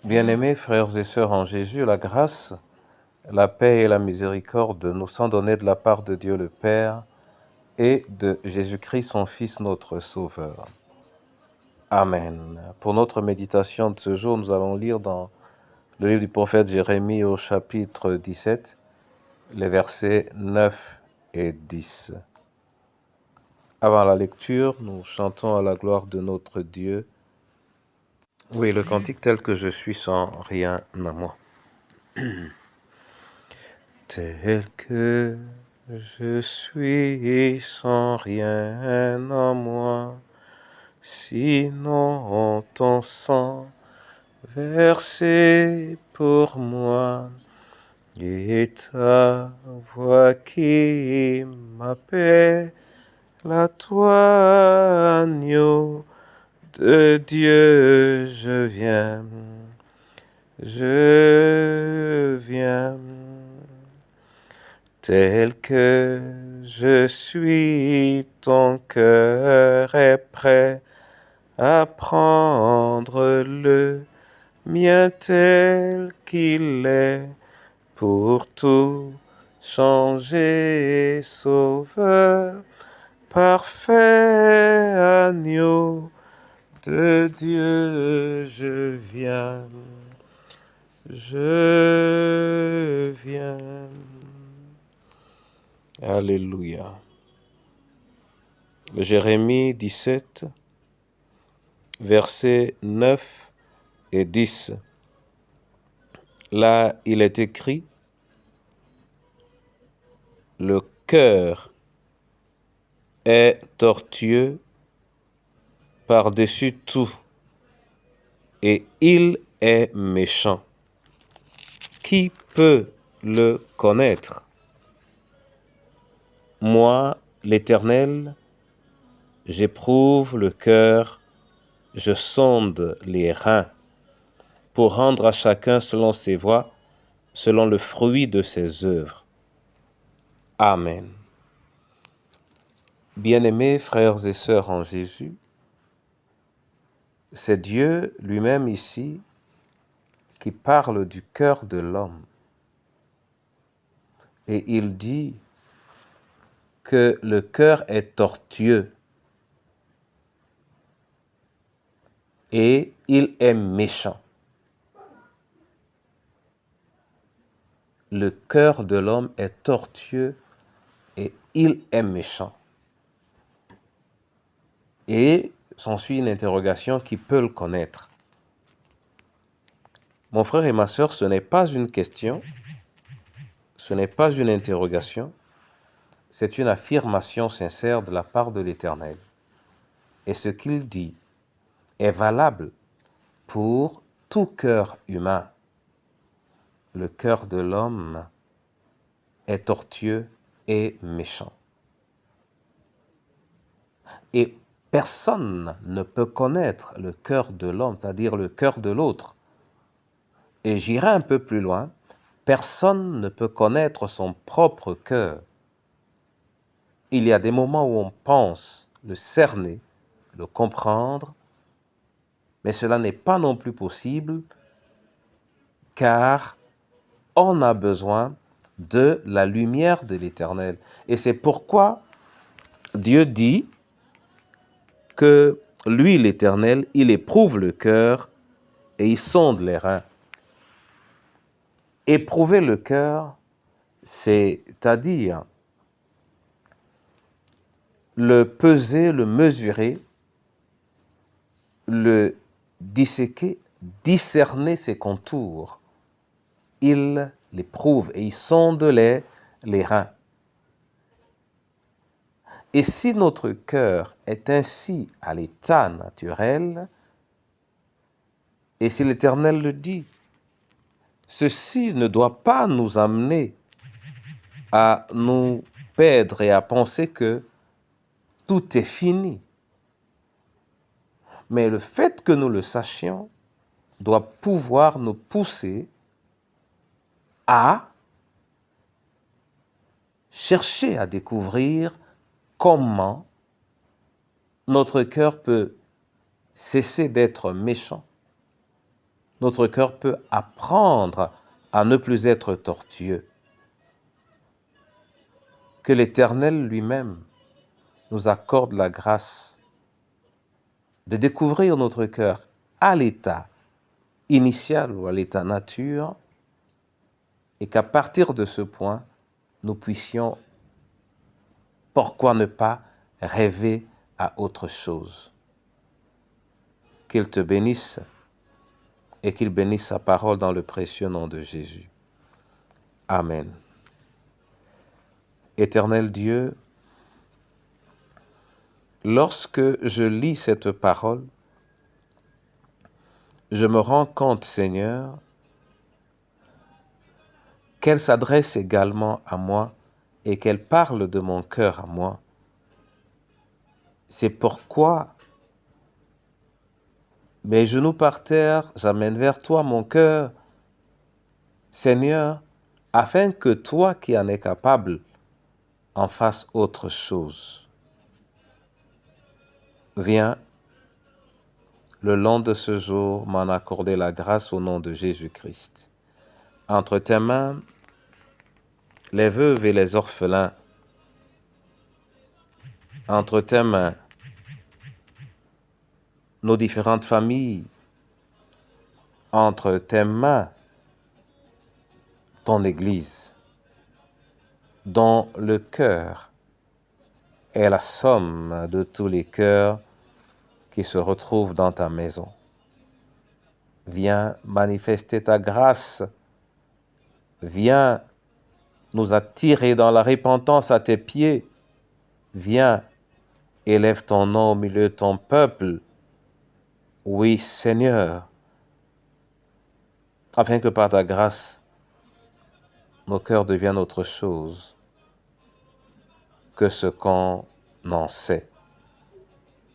Bien-aimés frères et sœurs en Jésus, la grâce, la paix et la miséricorde nous sont données de la part de Dieu le Père et de Jésus-Christ, son Fils, notre Sauveur. Amen. Pour notre méditation de ce jour, nous allons lire dans le livre du prophète Jérémie au chapitre 17, les versets 9 et 10. Avant la lecture, nous chantons à la gloire de notre Dieu. Oui, le cantique tel que je suis sans rien à moi. Tel que je suis sans rien en moi, sinon ton sang versé pour moi, et ta voix qui m'appelle à toi, agneau de Dieu, je viens. Tel que je suis, ton cœur est prêt à prendre le mien tel qu'il est, pour tout changer, Sauveur, parfait agneau de Dieu, je viens. Alléluia. Jérémie 17, versets 9 et 10. Là, il est écrit, « Le cœur est tortueux par-dessus tout, et il est méchant. Qui peut le connaître? Moi, l'Éternel, j'éprouve le cœur, je sonde les reins, pour rendre à chacun selon ses voies, selon le fruit de ses œuvres. » Amen. Bien-aimés frères et sœurs en Jésus, c'est Dieu lui-même ici qui parle du cœur de l'homme. Et il dit que le cœur est tortueux et il est méchant. Le cœur de l'homme est tortueux et il est méchant. Et s'ensuit une interrogation: qui peut le connaître? Mon frère et ma sœur, ce n'est pas une question, ce n'est pas une interrogation, c'est une affirmation sincère de la part de l'Éternel. Et ce qu'il dit est valable pour tout cœur humain. Le cœur de l'homme est tortueux et méchant. Et personne ne peut connaître le cœur de l'homme, c'est-à-dire le cœur de l'autre. Et j'irai un peu plus loin, personne ne peut connaître son propre cœur. Il y a des moments où on pense le cerner, le comprendre, mais cela n'est pas non plus possible car on a besoin de la lumière de l'Éternel. Et c'est pourquoi Dieu dit que lui, l'Éternel, il éprouve le cœur et il sonde les reins. Éprouver le cœur, c'est-à-dire le peser, le mesurer, le disséquer, discerner ses contours. Il l'éprouve et il sonde les reins. Et si notre cœur est ainsi à l'état naturel, et si l'Éternel le dit, ceci ne doit pas nous amener à nous perdre et à penser que tout est fini. Mais le fait que nous le sachions doit pouvoir nous pousser à chercher à découvrir comment notre cœur peut cesser d'être méchant, notre cœur peut apprendre à ne plus être tortueux. Que l'Éternel lui-même nous accorde la grâce de découvrir notre cœur à l'état initial ou à l'état nature, et qu'à partir de ce point, nous puissions, pourquoi ne pas, rêver à autre chose. Qu'il te bénisse et qu'il bénisse sa parole dans le précieux nom de Jésus. Amen. Éternel Dieu, lorsque je lis cette parole, je me rends compte, Seigneur, qu'elle s'adresse également à moi et qu'elle parle de mon cœur à moi. C'est pourquoi mes genoux par terre, j'amène vers toi mon cœur, Seigneur, afin que toi qui en es capable, en fasses autre chose. Viens, le long de ce jour, m'en accorder la grâce au nom de Jésus-Christ. Entre tes mains, les veuves et les orphelins. Entre tes mains, nos différentes familles. Entre tes mains, ton Église, dont le cœur est la somme de tous les cœurs qui se retrouvent dans ta maison. Viens manifester ta grâce. Viens nous attirer dans la repentance à tes pieds. Viens, élève ton nom au milieu de ton peuple. Oui, Seigneur, afin que par ta grâce, nos cœurs deviennent autre chose que ce qu'on en sait.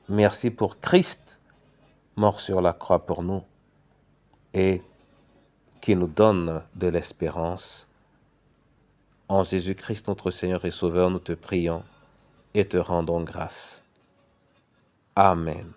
Merci pour Christ, mort sur la croix pour nous, et qui nous donne de l'espérance. En Jésus-Christ, notre Seigneur et Sauveur, nous te prions et te rendons grâce. Amen.